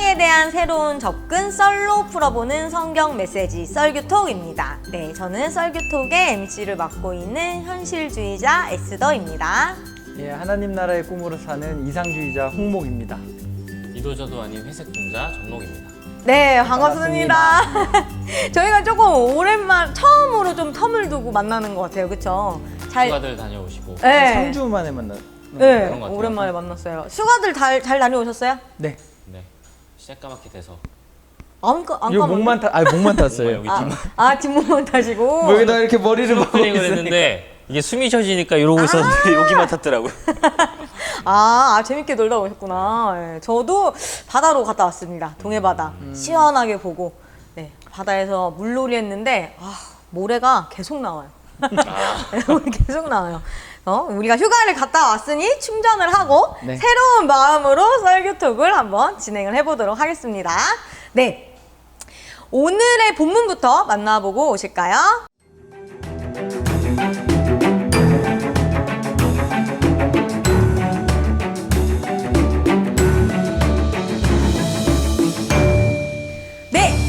성경에 대한 새로운 접근, 썰로 풀어보는 성경 메시지 썰규톡입니다. 네, 저는 썰규톡의 MC를 맡고 있는 현실주의자 에스더입니다. 예, 하나님 나라의 꿈으로 사는 이상주의자 홍목입니다. 이도저도 아닌 회색 분자 전목입니다. 네, 반갑습니다. 저희가 조금 처음으로 좀 텀을 두고 만나는 것 같아요, 그렇죠? 휴가들 다녀오시고. 네, 3주 만에 만나. 네, 그런 것 같아요. 오랜만에 만났어요. 휴가들 잘 다녀오셨어요? 네. 네, 새까맣게 돼서. 안 이거 목만 탔어요. 여기 뒷목만 타시고. 뭐 여기다 이렇게 머리를 막고 스노클링을 있으니까. 했는데 이게 숨이 쉬어지니까 이러고 있었는데 여기만 탔더라고요. 재밌게 놀다 오셨구나. 네, 저도 바다로 갔다 왔습니다. 동해바다. 시원하게 보고. 네, 바다에서 물놀이 했는데, 모래가 계속 나와요. 계속 나와요. 우리가 휴가를 갔다 왔으니 충전을 하고, 네. 새로운 마음으로 썰규톡을 한번 진행을 해보도록 하겠습니다. 네. 오늘의 본문부터 만나보고 오실까요?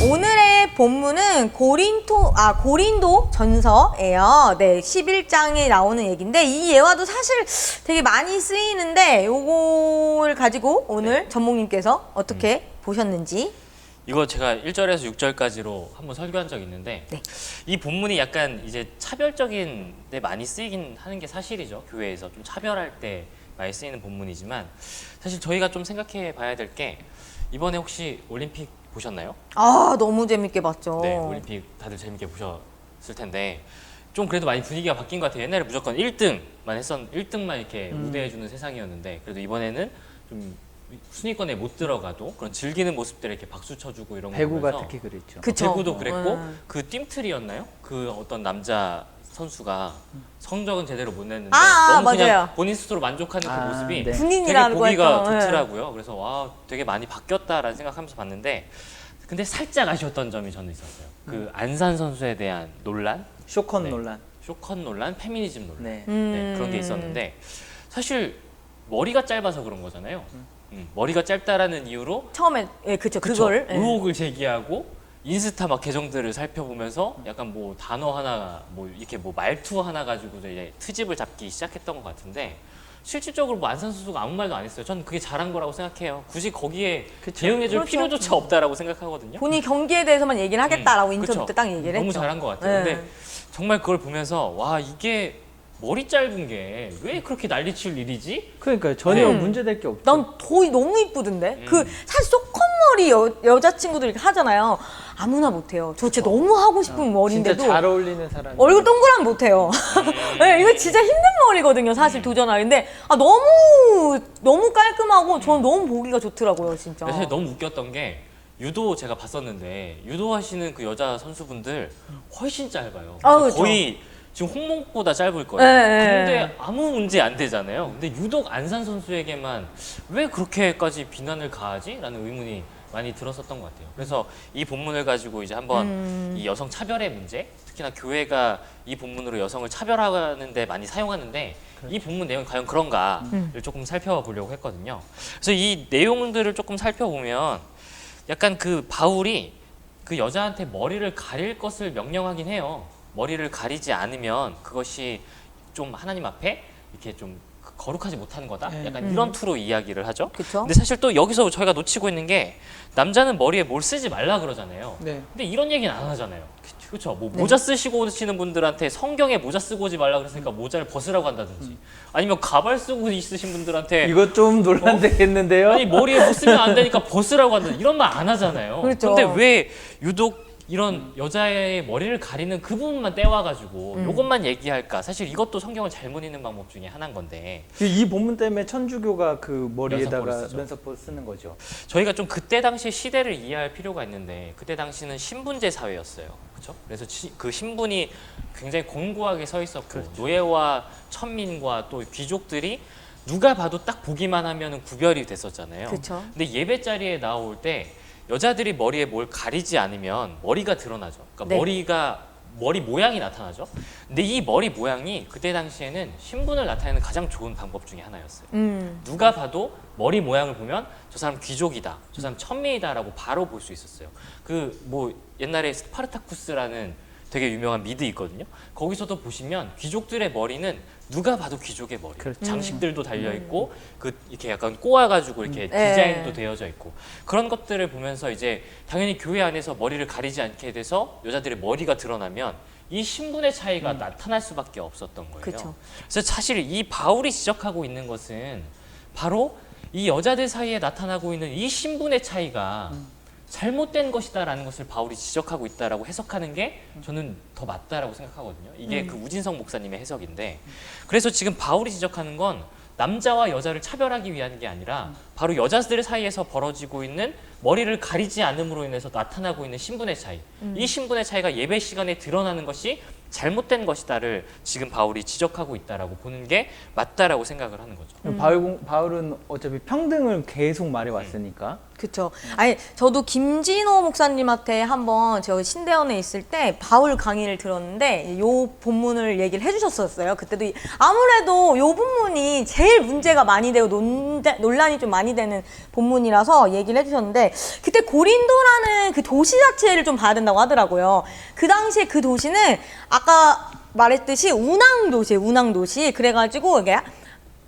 오늘의 본문은 고린도 전서예요. 네, 11장에 나오는 얘기인데 이 예화도 사실 되게 많이 쓰이는데 요걸 가지고 오늘 전목님께서 어떻게 보셨는지. 이거 제가 1절에서 6절까지로 한번 설교한 적이 있는데 네. 이 본문이 약간 이제 차별적인 데 많이 쓰이긴 하는 게 사실이죠. 교회에서 좀 차별할 때 많이 쓰이는 본문이지만 사실 저희가 좀 생각해 봐야 될 게 이번에 혹시 올림픽 보셨나요? 너무 재밌게 봤죠. 네, 올림픽 다들 재밌게 보셨을 텐데 좀 그래도 많이 분위기가 바뀐 것 같아요. 옛날에 무조건 1등만 이렇게 우대해주는 세상이었는데 그래도 이번에는 좀 순위권에 못 들어가도 그런 즐기는 모습들에 이렇게 박수 쳐주고 이런 거 배구가 보면서 특히 그랬죠. 그쵸. 배구도 그랬고 네. 그 띵틀이었나요? 그 어떤 남자 선수가 성적은 제대로 못 냈는데 너무 맞아요. 그냥 본인 스스로 만족하는 그 모습이 네. 되게 군인이라고 보기가 했던, 좋더라고요. 그래서 와 되게 많이 바뀌었다라는 생각하면서 봤는데 근데 살짝 아쉬웠던 점이 저는 있었어요. 그 안산 선수에 대한 논란, 쇼컨 네. 논란. 쇼컨 논란, 페미니즘 논란 네. 네, 그런 게 있었는데 사실 머리가 짧아서 그런 거잖아요. 머리가 짧다라는 이유로 처음에 그걸 의혹을 제기하고 인스타 막 계정들을 살펴보면서 약간 뭐 단어 하나 뭐 이렇게 뭐 말투 하나 가지고 이제 트집을 잡기 시작했던 것 같은데 실질적으로 뭐 안산 선수가 아무 말도 안 했어요. 저는 그게 잘한 거라고 생각해요. 굳이 거기에 대응해줄 그렇죠. 필요조차 없다라고 생각하거든요. 본인이 경기에 대해서만 얘기를 하겠다라고 인터뷰 그쵸. 때 딱 얘기를 너무 했죠. 잘한 것 같아요. 네. 근데 정말 그걸 보면서 와 이게 머리 짧은 게 왜 그렇게 난리칠 일이지? 그러니까 전혀 문제될 게 없죠. 난 너무 이쁘던데. 사실 소컷머리 여자친구들 이렇게 하잖아요. 아무나 못해요. 저 진짜 너무 하고 싶은 머리인데도 진짜 잘 어울리는 사람이. 얼굴 동그라면 못해요. 네, 이거 진짜 힘든 머리거든요. 사실 도전하기. 근데 너무 깔끔하고 저는 너무 보기가 좋더라고요, 진짜. 사실 너무 웃겼던 게 유도 제가 봤었는데 유도 하시는 그 여자 선수분들 훨씬 짧아요. 그렇죠. 거의 지금 홍목보다 짧을 거예요. 네, 근데 아무 문제 안 되잖아요. 근데 유독 안산 선수에게만 왜 그렇게까지 비난을 가하지? 라는 의문이 많이 들었었던 것 같아요. 그래서 이 본문을 가지고 이제 한번 이 여성 차별의 문제, 특히나 교회가 이 본문으로 여성을 차별하는 데 많이 사용하는데 이 본문 내용이 과연 그런가를 조금 살펴보려고 했거든요. 그래서 이 내용들을 조금 살펴보면 약간 그 바울이 그 여자한테 머리를 가릴 것을 명령하긴 해요. 머리를 가리지 않으면 그것이 좀 하나님 앞에 이렇게 좀 거룩하지 못한 거다. 약간 이런 투로 이야기를 하죠. 그쵸? 근데 사실 또 여기서 저희가 놓치고 있는 게 남자는 머리에 뭘 쓰지 말라 그러잖아요. 네. 근데 이런 얘기는 안 하잖아요. 그렇죠. 뭐 모자 쓰시고 오시는 분들한테 성경에 모자 쓰고 오지 말라 그랬으니까 모자를 벗으라고 한다든지 아니면 가발 쓰고 있으신 분들한테 이거 좀 논란되겠는데요? 아니 머리에 못 쓰면 안 되니까 벗으라고 한다 이런 말 안 하잖아요. 그렇죠. 근데 왜 유독 이런 여자의 머리를 가리는 그 부분만 떼와가지고 이것만 얘기할까? 사실 이것도 성경을 잘못 읽는 방법 중에 하나인 건데 이 본문 때문에 천주교가 그 머리에다가 면사포를 쓰죠. 면사포 쓰는 거죠. 저희가 좀 그때 당시 시대를 이해할 필요가 있는데 그때 당시는 신분제 사회였어요. 그렇죠? 그래서 그 신분이 굉장히 공고하게 서 있었고 그렇죠. 노예와 천민과 또 귀족들이 누가 봐도 딱 보기만 하면 구별이 됐었잖아요. 그쵸. 근데 예배 자리에 나올 때 여자들이 머리에 뭘 가리지 않으면 머리가 드러나죠. 그러니까 네. 머리가 머리 모양이 나타나죠. 근데 이 머리 모양이 그때 당시에는 신분을 나타내는 가장 좋은 방법 중에 하나였어요. 누가 봐도 머리 모양을 보면 저 사람 귀족이다, 저 사람 천민이다라고 바로 볼 수 있었어요. 그 뭐 옛날에 스파르타쿠스라는 되게 유명한 미드 있거든요. 거기서도 보시면 귀족들의 머리는 누가 봐도 귀족의 머리. 그렇죠. 장식들도 달려 있고 그 이렇게 약간 꼬아가지고 이렇게 디자인도 되어져 있고 그런 것들을 보면서 이제 당연히 교회 안에서 머리를 가리지 않게 돼서 여자들의 머리가 드러나면 이 신분의 차이가 나타날 수밖에 없었던 거예요. 그쵸. 그래서 사실 이 바울이 지적하고 있는 것은 바로 이 여자들 사이에 나타나고 있는 이 신분의 차이가 잘못된 것이다라는 것을 바울이 지적하고 있다라고 해석하는 게 저는 더 맞다라고 생각하거든요. 이게 그 우진성 목사님의 해석인데 그래서 지금 바울이 지적하는 건 남자와 여자를 차별하기 위한 게 아니라 바로 여자들 사이에서 벌어지고 있는 머리를 가리지 않음으로 인해서 나타나고 있는 신분의 차이. 이 신분의 차이가 예배 시간에 드러나는 것이 잘못된 것이다를 지금 바울이 지적하고 있다라고 보는 게 맞다라고 생각을 하는 거죠. 바울은 어차피 평등을 계속 말해왔으니까 그쵸. 아니, 저도 김진호 목사님한테 한번 제가 신대원에 있을 때 바울 강의를 들었는데 요 본문을 얘기를 해주셨었어요. 그때도 아무래도 요 본문이 제일 문제가 많이 되고 논란이 좀 많이 되는 본문이라서 얘기를 해주셨는데 그때 고린도라는 그 도시 자체를 좀 봐야 된다고 하더라고요. 그 당시에 그 도시는 아까 말했듯이 운항도시예요. 운항도시. 그래가지고 이게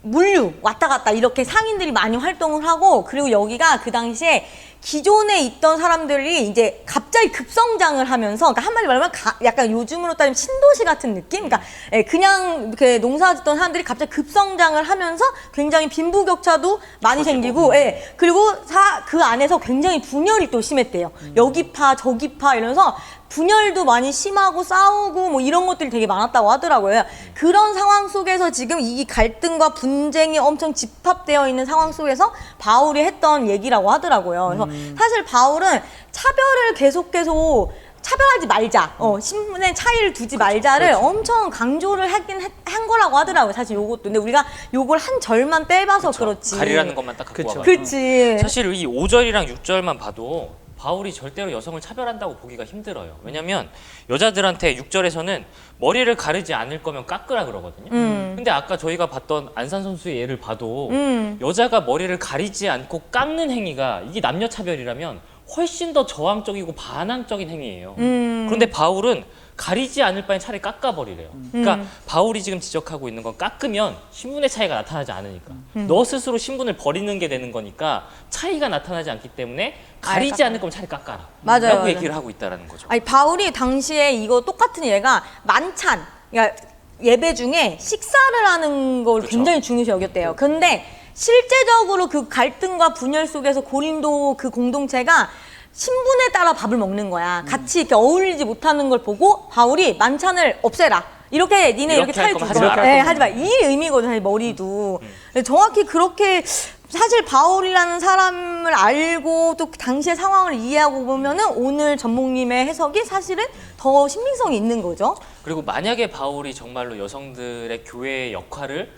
물류 왔다 갔다 이렇게 상인들이 많이 활동을 하고 그리고 여기가 그 당시에 기존에 있던 사람들이 이제 갑자기 급성장을 하면서 그러니까 한마디 말하면 약간 요즘으로 따지면 신도시 같은 느낌? 그러니까 그냥 이렇게 농사 짓던 사람들이 갑자기 급성장을 하면서 굉장히 빈부격차도 많이 생기고 그리고 그 안에서 굉장히 분열이 또 심했대요. 여기 파 저기 파 이러면서 분열도 많이 심하고 싸우고 뭐 이런 것들이 되게 많았다고 하더라고요. 그런 상황 속에서 지금 이 갈등과 분쟁이 엄청 집합되어 있는 상황 속에서 바울이 했던 얘기라고 하더라고요. 그래서 사실 바울은 차별을 계속 차별하지 말자, 신분의 차이를 두지 말자를 엄청 강조를 한 거라고 하더라고요. 사실 요것도. 근데 우리가 요걸 한 절만 빼봐서 그렇지. 가리라는 것만 딱 갖고 와가지고. 그렇지. 사실 이 5절이랑 6절만 봐도 바울이 절대로 여성을 차별한다고 보기가 힘들어요. 왜냐면 여자들한테 6절에서는 머리를 가르지 않을 거면 깎으라 그러거든요. 근데 아까 저희가 봤던 안산 선수의 예를 봐도 여자가 머리를 가리지 않고 깎는 행위가 이게 남녀 차별이라면 훨씬 더 저항적이고 반항적인 행위예요. 그런데 바울은 가리지 않을 바엔 차라리 깎아버리래요. 그러니까 바울이 지금 지적하고 있는 건 깎으면 신분의 차이가 나타나지 않으니까 너 스스로 신분을 버리는 게 되는 거니까 차이가 나타나지 않기 때문에 가리지 않을 거면 차라리 깎아라 라고 얘기를 하고 있다는 거죠. 아니 바울이 당시에 이거 똑같은 예가 만찬 그러니까 예배 중에 식사를 하는 걸 굉장히 중요시 여겼대요. 근데 실제적으로 그 갈등과 분열 속에서 고린도 그 공동체가 신분에 따라 밥을 먹는 거야. 같이 이렇게 어울리지 못하는 걸 보고 바울이 만찬을 없애라. 이렇게 니네 이렇게 차이 두지 마. 네, 하지 마. 이 의미거든, 사실 머리도. 정확히 그렇게 사실 바울이라는 사람을 알고 또 당시의 상황을 이해하고 보면은 오늘 전목님의 해석이 사실은 더 신빙성이 있는 거죠. 그리고 만약에 바울이 정말로 여성들의 교회의 역할을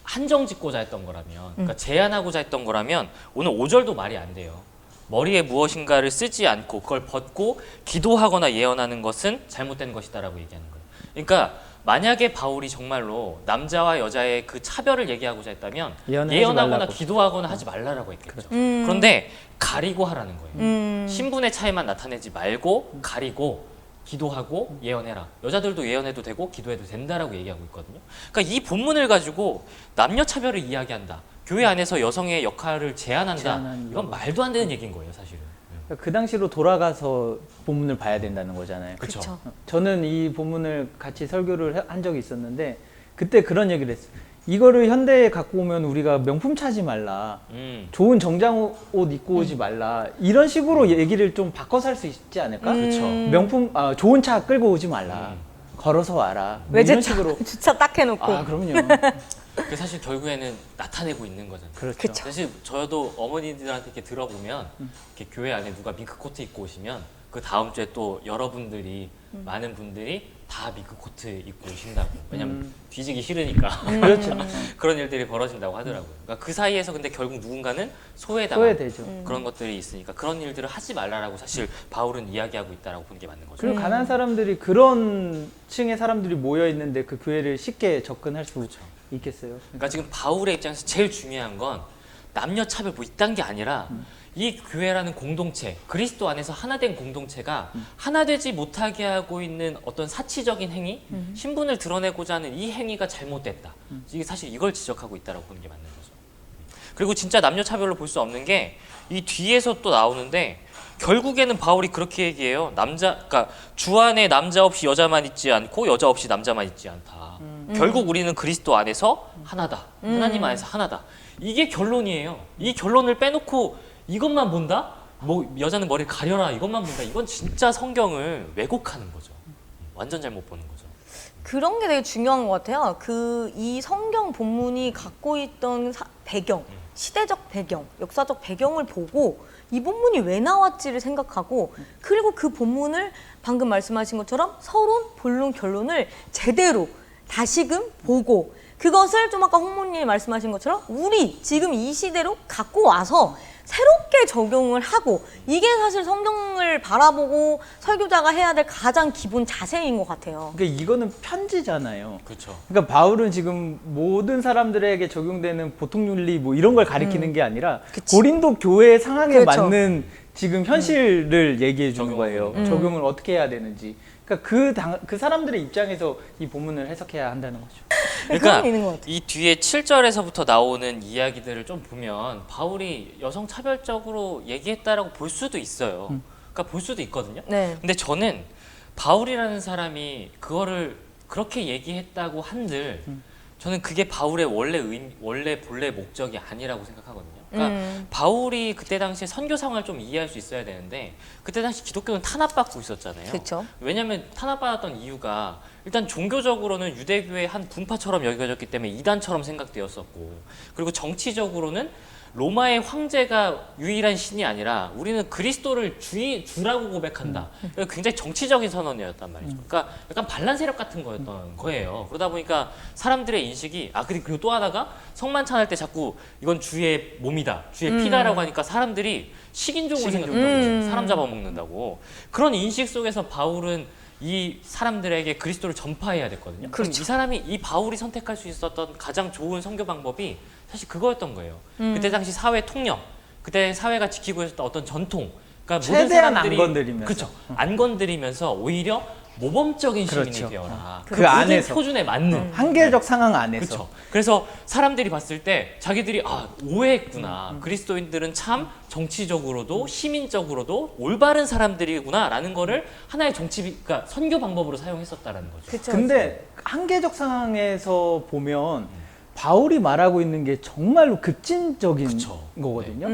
한정짓고자 했던 거라면, 그러니까 제한하고자 했던 거라면 오늘 5절도 말이 안 돼요. 머리에 무엇인가를 쓰지 않고 그걸 벗고 기도하거나 예언하는 것은 잘못된 것이다라고 얘기하는 거예요. 그러니까 만약에 바울이 정말로 남자와 여자의 그 차별을 얘기하고자 했다면 예언하거나 말라고. 기도하거나 하지 말라라고 했겠죠. 그런데 가리고 하라는 거예요. 신분의 차이만 나타내지 말고 가리고 기도하고 예언해라. 여자들도 예언해도 되고 기도해도 된다라고 얘기하고 있거든요. 그러니까 이 본문을 가지고 남녀 차별을 이야기한다. 교회 안에서 여성의 역할을 제한한다. 이건 말도 안 되는 얘기인 거예요, 사실은. 그 당시로 돌아가서 본문을 봐야 된다는 거잖아요. 그렇죠. 저는 이 본문을 같이 설교를 한 적이 있었는데 그때 그런 얘기를 했어요. 이거를 현대에 갖고 오면 우리가 명품 차지 말라. 좋은 정장 옷 입고 오지 말라. 이런 식으로 얘기를 좀 바꿔서 할 수 있지 않을까? 그렇죠. 명품 좋은 차 끌고 오지 말라. 걸어서 와라. 뭐 이런 식으로. 주차 딱 해놓고. 그럼요. 그 사실 결국에는 나타내고 있는 거잖아요. 그렇죠. 사실 저도 어머니들한테 이렇게 들어보면 이렇게 교회 안에 누가 밍크 코트 입고 오시면 그 다음 주에 또 여러분들이 많은 분들이 다 미크 코트 입고 오신다고. 왜냐면 뒤지기 싫으니까. 그렇죠. 그런 일들이 벌어진다고 하더라고요. 그러니까 그 사이에서 근데 결국 누군가는 소외되죠. 그런 것들이 있으니까 그런 일들을 하지 말라라고 사실 바울은 이야기하고 있다라고 보는 게 맞는 거죠. 그리고 가난한 사람들이 그런 층의 사람들이 모여 있는데 그 교회를 쉽게 접근할 수 있겠어요. 그러니까 지금 바울의 입장에서 제일 중요한 건 남녀 차별 뭐 이딴 게 아니라 이 교회라는 공동체, 그리스도 안에서 하나된 공동체가 하나되지 못하게 하고 있는 어떤 사치적인 행위, 신분을 드러내고자 하는 이 행위가 잘못됐다. 이게 사실 이걸 지적하고 있다라고 보는 게 맞는 거죠. 그리고 진짜 남녀 차별로 볼 수 없는 게 이 뒤에서 또 나오는데 결국에는 바울이 그렇게 얘기해요. 그러니까 주 안에 남자 없이 여자만 있지 않고 여자 없이 남자만 있지 않다. 결국 우리는 그리스도 안에서 하나다. 하나님 안에서 하나다. 이게 결론이에요. 이 결론을 빼놓고 이것만 본다? 뭐 여자는 머리를 가려라 이것만 본다? 이건 진짜 성경을 왜곡하는 거죠. 완전 잘못 보는 거죠. 그런 게 되게 중요한 것 같아요. 이 성경 본문이 갖고 있던 배경, 시대적 배경, 역사적 배경을 보고 이 본문이 왜 나왔지를 생각하고 그리고 그 본문을 방금 말씀하신 것처럼 서론, 본론, 결론을 제대로 다시금 보고 그것을 좀 아까 홍모님이 말씀하신 것처럼 우리 지금 이 시대로 갖고 와서 새롭게 적용을 하고 이게 사실 성경을 바라보고 설교자가 해야 될 가장 기본 자세인 것 같아요. 그러니까 이거는 편지잖아요. 그렇죠. 그러니까 바울은 지금 모든 사람들에게 적용되는 보통 윤리 뭐 이런 걸 가리키는 게 아니라 그치. 고린도 교회 상황에 그렇죠. 맞는 지금 현실을 얘기해 주는 거예요. 적용을. 적용을 어떻게 해야 되는지. 그러니까 그 사람들의 입장에서 이 본문을 해석해야 한다는 거죠. 그러니까 그런 있는 것 같아요. 이 뒤에 7절에서부터 나오는 이야기들을 좀 보면 바울이 여성 차별적으로 얘기했다라고 볼 수도 있어요. 그러니까 볼 수도 있거든요. 네. 근데 저는 바울이라는 사람이 그거를 그렇게 얘기했다고 한들 저는 그게 바울의 원래 본래 목적이 아니라고 생각하거든요. 그러니까 바울이 그때 당시에 선교 상황을 좀 이해할 수 있어야 되는데 그때 당시 기독교는 탄압받고 있었잖아요. 그렇죠. 왜냐하면 탄압받았던 이유가 일단 종교적으로는 유대교의 한 분파처럼 여겨졌기 때문에 이단처럼 생각되었었고 그리고 정치적으로는 로마의 황제가 유일한 신이 아니라 우리는 그리스도를 주라고 고백한다. 굉장히 정치적인 선언이었단 말이죠. 그러니까 약간 반란 세력 같은 거였던 거예요. 그러다 보니까 사람들의 인식이 그리고 또 하나가 성만찬할 때 자꾸 이건 주의 몸이다, 주의 피다라고 하니까 사람들이 식인종으로 생각했던 거죠. 사람 잡아먹는다고. 그런 인식 속에서 바울은 이 사람들에게 그리스도를 전파해야 됐거든요. 그럼 이 사람이 이 바울이 선택할 수 있었던 가장 좋은 선교 방법이 사실 그거였던 거예요. 그때 당시 사회 통념, 그때 사회가 지키고 있었던 어떤 전통, 그러니까 모든 최대한 사람들이 안 건드리면서. 그렇죠. 안 건드리면서 오히려 모범적인 시민이 그렇죠. 되어라. 그 모든 안에서. 표준에 맞는. 한계적 상황 안에서. 그렇죠. 그래서 사람들이 봤을 때 자기들이 오해했구나. 그리스도인들은 참 정치적으로도 시민적으로도 올바른 사람들이구나라는 거를 하나의 그러니까 선교 방법으로 사용했었다라는 거죠. 그쵸. 근데 한계적 상황에서 보면 바울이 말하고 있는 게 정말로 급진적인 그쵸. 거거든요.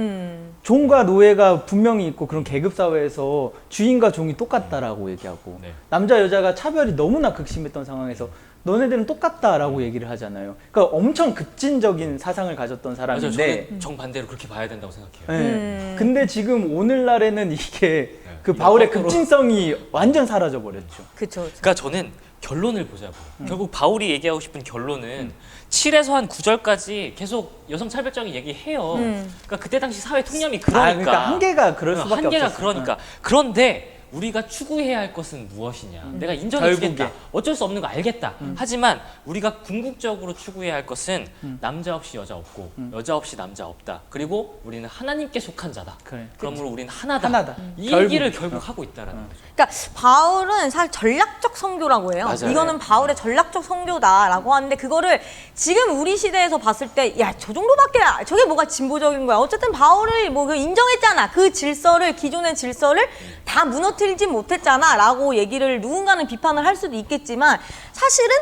종과 노예가 분명히 있고 그런 계급 사회에서 주인과 종이 똑같다라고 얘기하고 네. 남자 여자가 차별이 너무나 극심했던 상황에서 너네들은 똑같다라고 얘기를 하잖아요. 그러니까 엄청 급진적인 사상을 가졌던 맞아요. 사람인데 저는 정반대로 그렇게 봐야 된다고 생각해요. 네. 근데 지금 오늘날에는 이게 그 바울의 거꾸로. 급진성이 완전 사라져 버렸죠. 그렇죠. 그러니까 저는 결론을 보자고. 결국 바울이 얘기하고 싶은 결론은 7에서 한 9절까지 계속 여성 차별적인 얘기해요. 그러니까 그때 당시 사회 통념이 그러니까. 그러니까 한계가 그럴 수밖에 한계가 없었어요. 그러니까. 그런데 우리가 추구해야 할 것은 무엇이냐. 내가 인정해주겠다. 결국에. 어쩔 수 없는 거 알겠다. 하지만 우리가 궁극적으로 추구해야 할 것은 남자 없이 여자 없고 여자 없이 남자 없다. 그리고 우리는 하나님께 속한 자다. 그래. 그러므로 우리는 하나다. 하나다. 이 결국. 얘기를 결국 하고 있다라는 거죠. 그러니까 바울은 사실 전략적 선교라고 해요. 맞아요. 이거는 바울의 전략적 선교다라고 하는데 그거를 지금 우리 시대에서 봤을 때 야, 저 정도밖에 저게 뭐가 진보적인 거야. 어쨌든 바울을 뭐 인정했잖아. 그 질서를 기존의 질서를 다 무너뜨리지 못했잖아라고 얘기를 누군가는 비판을 할 수도 있겠지만 사실은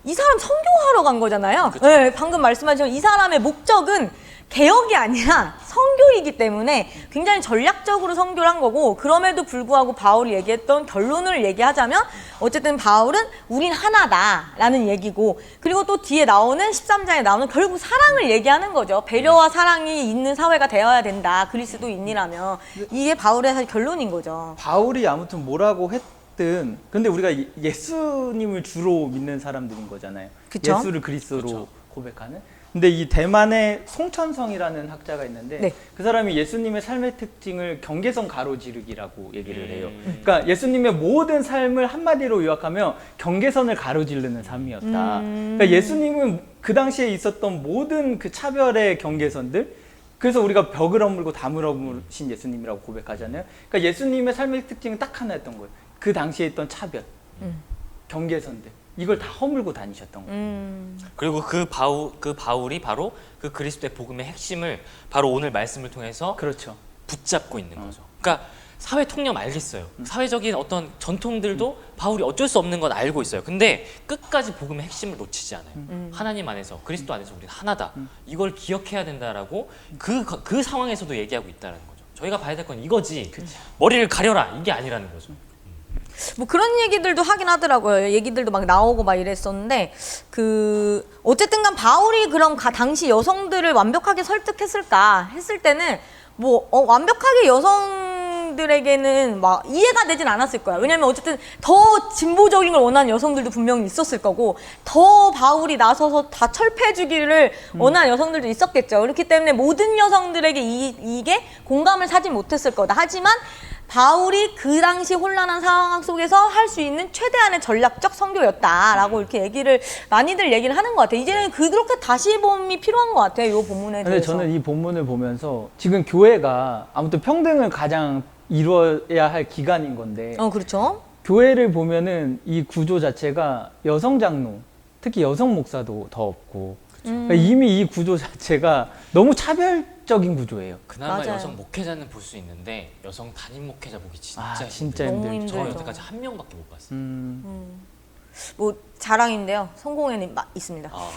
이 사람 선교하러 간 거잖아요. 네, 방금 말씀하신 이 사람의 목적은 개혁이 아니라 선교이기 때문에 굉장히 전략적으로 선교를 한 거고, 그럼에도 불구하고 바울이 얘기했던 결론을 얘기하자면 어쨌든 바울은 우린 하나다라는 얘기고, 그리고 또 뒤에 나오는 13장에 나오는 결국 사랑을 얘기하는 거죠. 배려와 사랑이 있는 사회가 되어야 된다, 그리스도인이라면. 이게 바울의 사실 결론인 거죠. 바울이 아무튼 뭐라고 했든 근데 우리가 예수님을 주로 믿는 사람들인 거잖아요. 그쵸? 예수를 그리스도로 그쵸. 고백하는. 근데 이 대만의 송천성이라는 학자가 있는데 네. 그 사람이 예수님의 삶의 특징을 경계선 가로지르기라고 얘기를 해요. 그러니까 예수님의 모든 삶을 한마디로 요약하면 경계선을 가로지르는 삶이었다. 그러니까 예수님은 그 당시에 있었던 모든 그 차별의 경계선들, 그래서 우리가 벽을 허물고 담을 허물으신 예수님이라고 고백하잖아요. 그러니까 예수님의 삶의 특징은 딱 하나였던 거예요. 그 당시에 있던 차별, 경계선들, 이걸 다 허물고 다니셨던 거예요. 그리고 그 바울이 바로 그 그리스도의 복음의 핵심을 바로 오늘 말씀을 통해서 그렇죠. 붙잡고 있는 거죠. 그러니까 사회 통념 알겠어요. 사회적인 어떤 전통들도 바울이 어쩔 수 없는 건 알고 있어요. 근데 끝까지 복음의 핵심을 놓치지 않아요. 하나님 안에서, 그리스도 안에서 우리는 하나다. 이걸 기억해야 된다라고 그 상황에서도 얘기하고 있다는 거죠. 저희가 봐야 될 건 이거지. 머리를 가려라, 이게 아니라는 거죠. 뭐 그런 얘기들도 하긴 하더라고요. 얘기들도 막 나오고 막 이랬었는데, 어쨌든 간 바울이 그럼 당시 여성들을 완벽하게 설득했을까 했을 때는 뭐 완벽하게 여성들에게는 막 이해가 되진 않았을 거야. 왜냐면 어쨌든 더 진보적인 걸 원하는 여성들도 분명히 있었을 거고, 더 바울이 나서서 다 철폐해 주기를 원하는 여성들도 있었겠죠. 그렇기 때문에 모든 여성들에게 이게 공감을 사지 못했을 거다. 하지만 바울이 그 당시 혼란한 상황 속에서 할 수 있는 최대한의 전략적 선교였다라고 이렇게 많이들 얘기를 하는 것 같아요. 이제는 그렇게 다시 봄이 필요한 것 같아요. 이 본문에 근데 대해서. 저는 이 본문을 보면서 지금 교회가 아무튼 평등을 가장 이루어야 할 기관인 건데, 그렇죠. 교회를 보면은 이 구조 자체가 여성 장로, 특히 여성 목사도 더 없고, 그러니까 이미 이 구조 자체가 너무 차별적인 구조예요. 그나마 맞아요. 여성 목회자는 볼 수 있는데 여성 담임 목회자 보기 진짜 진짜 너무 힘들죠. 저 힘들죠. 여태까지 한 명밖에 못 봤어요. 뭐 자랑인데요. 성공회는 있습니다. 아.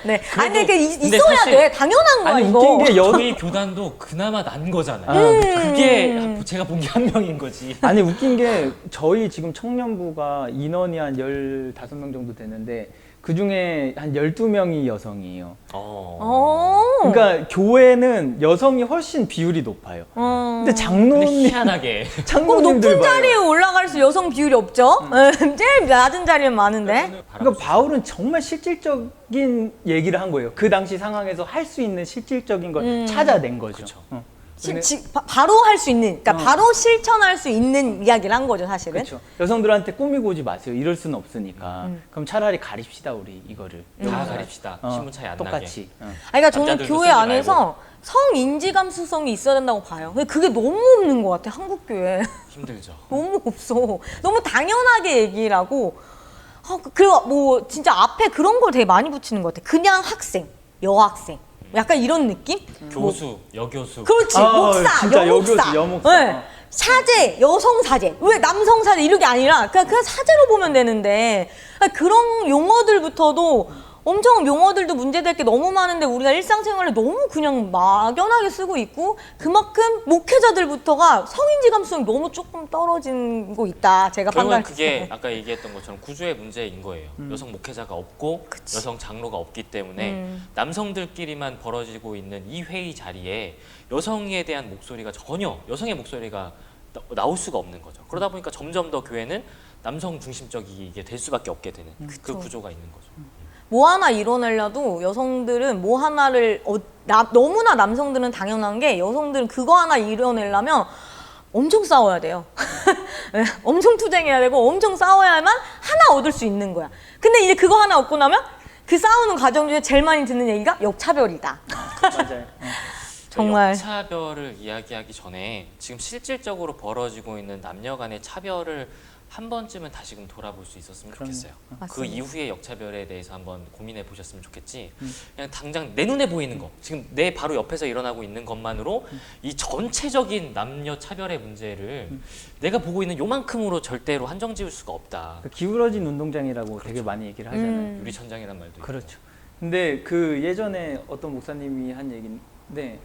네. 아니 근데 근데 있어야 사실- 돼. 당연한 거야 아니 이거. 웃긴 게 저희 교단도 그나마 난 거잖아요. 그게 제가 본 게 한 명인 거지. 아니 웃긴 게 저희 지금 청년부가 인원이 한 15명 정도 되는데 그 중에 한 12명이 여성이에요. 그러니까 교회는 여성이 훨씬 비율이 높아요. 근데 근데 장로님, 희한하게 꼭 장로님들 높은 봐요. 자리에 올라갈수록 여성 비율이 없죠. 제일 낮은 자리는 많은데. 그러니까 바울은 정말 실질적인 얘기를 한 거예요. 그 당시 상황에서 할 수 있는 실질적인 걸 찾아낸 거죠. 그쵸. 근데- 바로 할 수 있는, 그러니까 바로 실천할 수 있는 이야기를 한 거죠, 사실은. 그렇죠. 여성들한테 꾸미고 오지 마세요. 이럴 수는 없으니까. 그럼 차라리 가립시다 우리 이거를. 다 가립시다. 신분 차이 안 나게. 똑같이. 아니, 그러니까 저는 남자들도 교회 쓰지 안에서 성인지 감수성이 있어야 된다고 봐요. 근데 그게 너무 없는 것 같아, 한국 교회. 힘들죠. 너무 없어. 너무 당연하게 얘기를 하고. 그리고 뭐 진짜 앞에 그런 걸 되게 많이 붙이는 것 같아. 그냥 학생, 여학생. 약간 이런 느낌? 교수, 여교수. 그렇지. 아, 목사, 진짜 여목사. 여교수, 여목사. 네. 사제, 여성 사제. 왜 남성 사제 이런 게 아니라 그냥 사제로 보면 되는데, 그런 용어들부터도 엄청 용어들도 문제될 게 너무 많은데 우리가 일상생활에 너무 그냥 막연하게 쓰고 있고, 그만큼 목회자들부터가 성인지 감수성이 너무 조금 떨어지고 있다. 제가 결국은 판단했어요. 그게 아까 얘기했던 것처럼 구조의 문제인 거예요. 여성 목회자가 없고 여성 장로가 없기 때문에 남성들끼리만 벌어지고 있는 이 회의 자리에 여성에 대한 목소리가 전혀 여성의 목소리가 나올 수가 없는 거죠. 그러다 보니까 점점 더 교회는 남성 중심적이게 될 수밖에 없게 되는 그 구조가 있는 거죠. 뭐 하나 이뤄내려도 여성들은 뭐 하나를 너무나 남성들은 당연한 게, 여성들은 그거 하나 이뤄내려면 엄청 싸워야 돼요. 네, 엄청 투쟁해야 되고 엄청 싸워야만 하나 얻을 수 있는 거야. 근데 이제 그거 하나 얻고 나면 그 싸우는 과정 중에 제일 많이 듣는 얘기가 역차별이다. 맞아요. 정말. 역차별을 이야기하기 전에 지금 실질적으로 벌어지고 있는 남녀 간의 차별을 한 번쯤은 다시금 돌아볼 수 있었으면 좋겠어요. 그 맞습니다. 이후의 역차별에 대해서 한번 고민해 보셨으면 좋겠지. 그냥 당장 내 눈에 보이는 거, 지금 내 바로 옆에서 일어나고 있는 것만으로 이 전체적인 남녀 차별의 문제를 내가 보고 있는 요만큼으로 절대로 한정 지을 수가 없다. 그 기울어진 운동장이라고 되게 많이 얘기를 하잖아요. 유리천장이란 말도 있고. 그렇죠. 근데 그 예전에 어떤 목사님이 한 얘기인데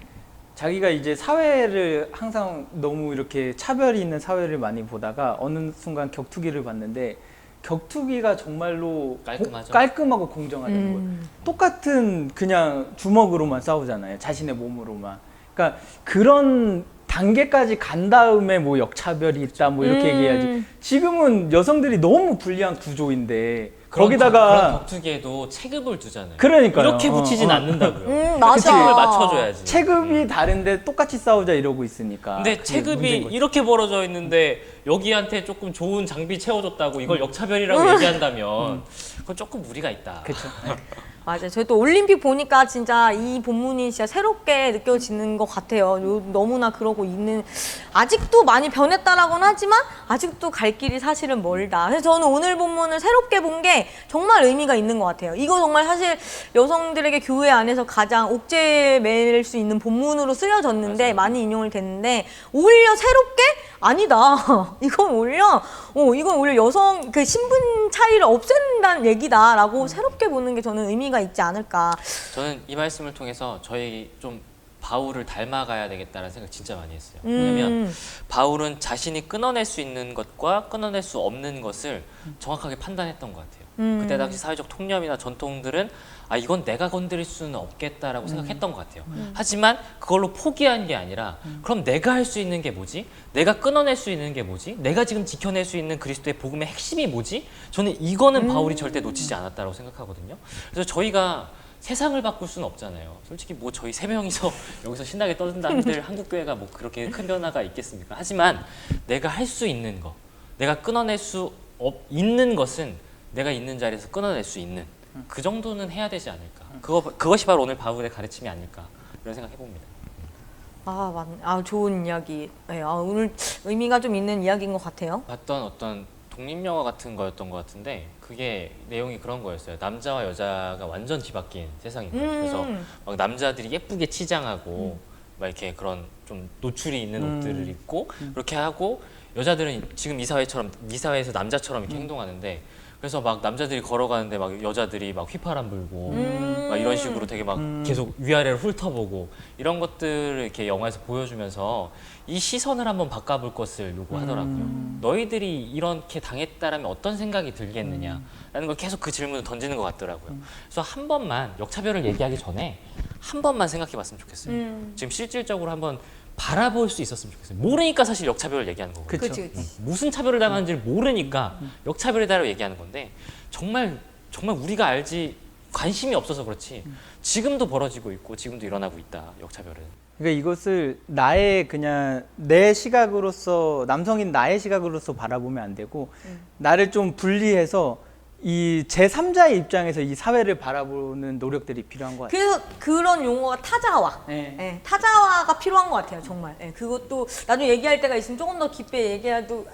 자기가 이제 사회를 항상 너무 이렇게 차별이 있는 사회를 많이 보다가 어느 순간 격투기를 봤는데 격투기가 정말로 깔끔하죠. 깔끔하고 공정하다는 거예요. 똑같은 그냥 주먹으로만 싸우잖아요. 자신의 몸으로만. 그러니까 그런 단계까지 간 다음에 뭐 역차별이 있다 뭐 이렇게 얘기해야지. 지금은 여성들이 너무 불리한 구조인데 그런 거기다가 격투기에도 체급을 두잖아요. 그러니까요. 이렇게 붙이진 않는다고요. 맞아. 체급을 맞춰줘야지. 체급이 다른데 똑같이 싸우자 이러고 있으니까. 근데 그게 체급이 문제인 거죠. 이렇게 벌어져 있는데 여기한테 조금 좋은 장비 채워줬다고 이걸 역차별이라고 얘기한다면 그건 조금 무리가 있다. 그렇죠. 맞아요. 저희 또 올림픽 보니까 진짜 이 본문이 진짜 새롭게 느껴지는 것 같아요. 너무나 그러고 있는, 아직도 많이 변했다라고는 하지만 아직도 갈 길이 사실은 멀다. 그래서 저는 오늘 본문을 새롭게 본 게 정말 의미가 있는 것 같아요. 이거 정말 사실 여성들에게 교회 안에서 가장 옥죄 맬 수 있는 본문으로 쓰여졌는데 맞아요. 많이 인용을 됐는데 오히려 새롭게 아니다. 이건 오히려 여성 그 신분 차이를 없앤다는 얘기다라고 새롭게 보는 게 저는 의미가 있지 않을까. 저는 이 말씀을 통해서 저희 좀 바울을 닮아가야 되겠다는 생각 진짜 많이 했어요. 왜냐면 바울은 자신이 끊어낼 수 있는 것과 끊어낼 수 없는 것을 정확하게 판단했던 것 같아요. 그때 당시 사회적 통념이나 전통들은 아 이건 내가 건드릴 수는 없겠다라고 생각했던 것 같아요. 하지만 그걸로 포기한 게 아니라 그럼 내가 할 수 있는 게 뭐지? 내가 끊어낼 수 있는 게 뭐지? 내가 지금 지켜낼 수 있는 그리스도의 복음의 핵심이 뭐지? 저는 이거는 바울이 절대 놓치지 않았다고 생각하거든요. 그래서 저희가 세상을 바꿀 수는 없잖아요. 솔직히 뭐 저희 세 명이서 여기서 신나게 떠든다 한들 한국교회가 뭐 그렇게 큰 변화가 있겠습니까? 하지만 내가 할 수 있는 거, 내가 끊어낼 수 있는 것은 내가 있는 자리에서 끊어낼 수 있는 그 정도는 해야 되지 않을까. 그것이 바로 오늘 바울의 가르침이 아닐까 이런 생각 해봅니다. 아, 맞네. 아, 좋은 이야기. 네, 오늘 의미가 좀 있는 이야기인 것 같아요. 봤던 어떤 독립영화 같은 거였던 것 같은데 그게 내용이 그런 거였어요. 남자와 여자가 완전 뒤바뀐 세상인 거예요. 그래서 막 남자들이 예쁘게 치장하고 막 이렇게 그런 좀 노출이 있는 옷들을 입고 그렇게 하고 여자들은 지금 이 사회에서 남자처럼 이렇게 행동하는데 그래서 막 남자들이 걸어가는데 막 여자들이 막 휘파람 불고 막 이런 식으로 되게 막 계속 위아래를 훑어보고 이런 것들을 이렇게 영화에서 보여주면서 이 시선을 한번 바꿔볼 것을 요구하더라고요. 너희들이 이렇게 당했다라면 어떤 생각이 들겠느냐라는 걸 계속 그 질문을 던지는 것 같더라고요. 그래서 한 번만 역차별을 얘기하기 전에 한 번만 생각해봤으면 좋겠어요. 지금 실질적으로 한번 바라볼 수 있었으면 좋겠어요. 모르니까 사실 역차별을 얘기하는 거거든요. 그렇지, 그렇지. 무슨 차별을 당하는지를 모르니까 역차별이다라고 얘기하는 건데 정말 우리가 알지 관심이 없어서 그렇지 지금도 벌어지고 있고 지금도 일어나고 있다. 역차별은. 그러니까 이것을 나의 그냥 내 시각으로서 남성인 나의 시각으로서 바라보면 안 되고 나를 좀 분리해서 이 제3자의 입장에서 이 사회를 바라보는 노력들이 필요한 것 같아요. 그래서 그런 용어가 타자화. 네. 네, 타자화가 필요한 것 같아요, 정말. 네, 그것도 나중에 얘기할 때가 있으면 조금 더 깊게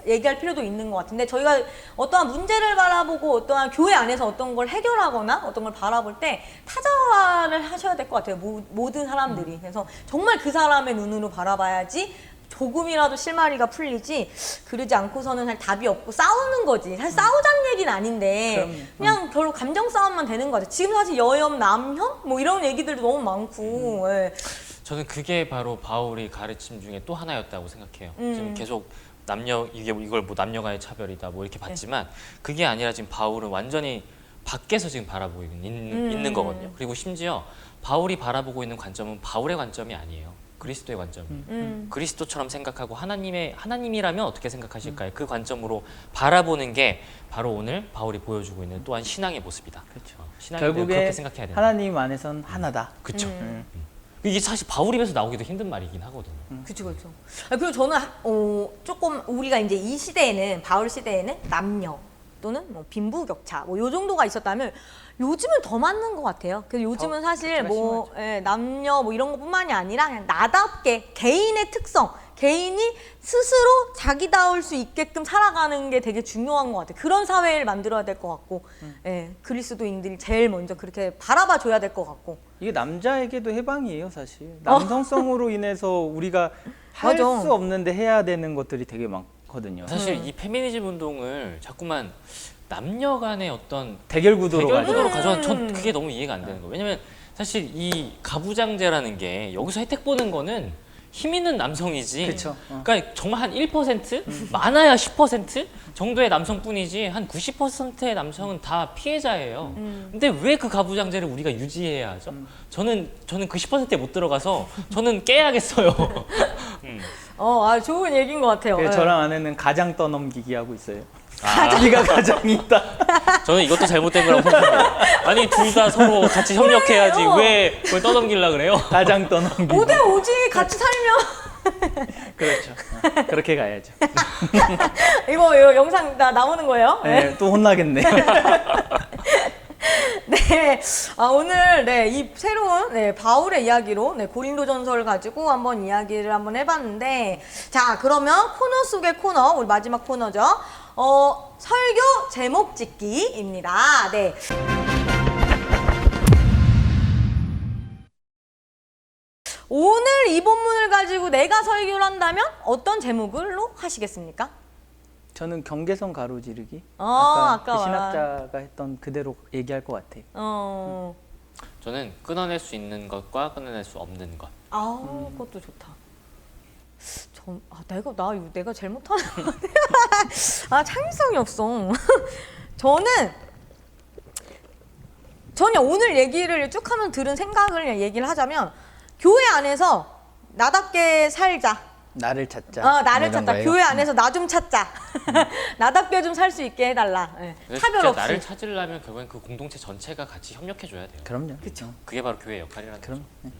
얘기할 필요도 있는 것 같은데 저희가 어떠한 문제를 바라보고 어떠한 교회 안에서 어떤 걸 해결하거나 어떤 걸 바라볼 때 타자화를 하셔야 될 것 같아요, 모든 사람들이. 그래서 정말 그 사람의 눈으로 바라봐야지 조금이라도 실마리가 풀리지 그러지 않고서는 사실 답이 없고 싸우는 거지. 사실 싸우자는 얘기는 아닌데 그냥 별로 감정 싸움만 되는 거 같아요. 지금 사실 여혐, 남혐 뭐 이런 얘기들도 너무 많고. 예. 저는 그게 바로 바울이 가르침 중에 또 하나였다고 생각해요. 지금 계속 이걸 뭐 남녀간의 차별이다 뭐 이렇게 봤지만 그게 아니라 지금 바울은 완전히 밖에서 지금 바라보고 있는 거거든요. 그리고 심지어 바울이 바라보고 있는 관점은 바울의 관점이 아니에요. 그리스도의 관점이에요. 그리스도처럼 생각하고 하나님이라면 어떻게 생각하실까요? 그 관점으로 바라보는 게 바로 오늘 바울이 보여주고 있는 또한 신앙의 모습이다. 그렇죠. 신앙인들 결국에 그렇게 생각해야 된다. 하나님 안에선 하나다. 그렇죠. 이게 사실 바울 입에서 나오기도 힘든 말이긴 하거든요. 그렇죠, 그렇죠. 그리고 저는 조금 우리가 이제 이 시대에는 바울 시대에는 남녀 또는 뭐 빈부격차 뭐 요 정도가 있었다면 요즘은 더 맞는 것 같아요. 그래서 요즘은 사실 뭐 남녀 뭐 이런 것뿐만이 아니라 그냥 나답게 개인의 특성, 개인이 스스로 자기다울 수 있게끔 살아가는 게 되게 중요한 것 같아요. 그런 사회를 만들어야 될 것 같고, 그리스도인들이 제일 먼저 그렇게 바라봐 줘야 될 것 같고. 이게 남자에게도 해방이에요, 사실. 남성성으로 인해서 우리가 할 맞아. 수 없는데 해야 되는 것들이 되게 많거든요. 사실 이 페미니즘 운동을 자꾸만 남녀 간의 어떤 대결 구도로 대결 가죠. 구도로 가져간 전 그게 너무 이해가 안 되는 거예요. 왜냐면 사실 이 가부장제라는 게 여기서 혜택 보는 거는 힘 있는 남성이지. 그쵸. 그러니까 정말 한 1%? 많아야 10% 정도의 남성뿐이지 한 90%의 남성은 다 피해자예요. 근데 왜 그 가부장제를 우리가 유지해야 하죠? 저는 그 10%에 못 들어가서 저는 깨야겠어요. 좋은 얘기인 것 같아요. 그래서 예. 저랑 아내는 가장 떠넘기기 하고 있어요. 네가 가장이 있다. 저는 이것도 잘못된 거라고 생각합니다. 아니 둘 다 서로 같이 협력해야지 그래요. 왜 그걸 떠넘기려 그래요? 가장 떠넘기기. 5대5지 같이 살면 그렇죠. 그렇게 가야죠. 이거 영상 다 나오는 거예요? 네, 또 혼나겠네. 네, 오늘 이 새로운 바울의 이야기로 고린도전서를 가지고 한번 이야기를 한번 해봤는데, 자 그러면 코너 속의 코너, 우리 마지막 코너죠. 설교 제목 짓기입니다. 네. 오늘 이 본문을 가지고 내가 설교를 한다면 어떤 제목으로 하시겠습니까? 저는 경계선 가로지르기. 아까 아까 그 신학자가 했던 그대로 얘기할 것 같아요. 저는 끊어낼 수 있는 것과 끊어낼 수 없는 것. 그것도 좋다. 내가 제일 못하는 것 같아. 창의성이 없어. 저는 오늘 얘기를 쭉 하면 들은 생각을 그냥 얘기를 하자면, 교회 안에서 나답게 살자. 나를 찾자. 나를 이런 찾자. 거예요? 교회 안에서 나 좀 찾자. 나답게 좀 살 수 있게 해달라. 그래서 차별 진짜 없이. 나를 찾으려면 결국엔 그 공동체 전체가 같이 협력해줘야 돼요. 그럼요. 그쵸. 그게 바로 교회 역할이라는 거죠. 그럼. 네.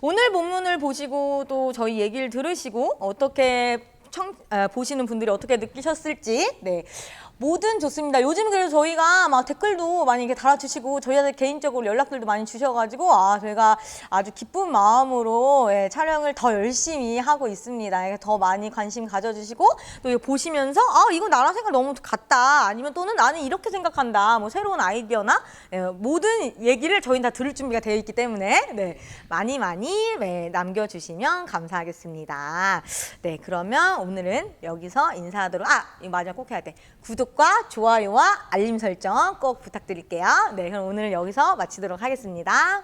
오늘 본문을 보시고 또 저희 얘기를 들으시고 어떻게 보시는 분들이 어떻게 느끼셨을지, 뭐든 좋습니다. 요즘 그래서 저희가 막 댓글도 많이 이렇게 달아주시고 저희한테 개인적으로 연락들도 많이 주셔가지고 저희가 아주 기쁜 마음으로 촬영을 더 열심히 하고 있습니다. 더 많이 관심 가져주시고 또 이거 보시면서 이거 나랑 생각 너무 같다, 아니면 또는 나는 이렇게 생각한다, 뭐 새로운 아이디어나 모든 얘기를 저희는 다 들을 준비가 되어 있기 때문에 많이 남겨주시면 감사하겠습니다. 그러면 오늘은 여기서 인사하도록, 이거 마지막 꼭 해야 돼. 구독과 좋아요와 알림 설정 꼭 부탁드릴게요. 그럼 오늘 여기서 마치도록 하겠습니다.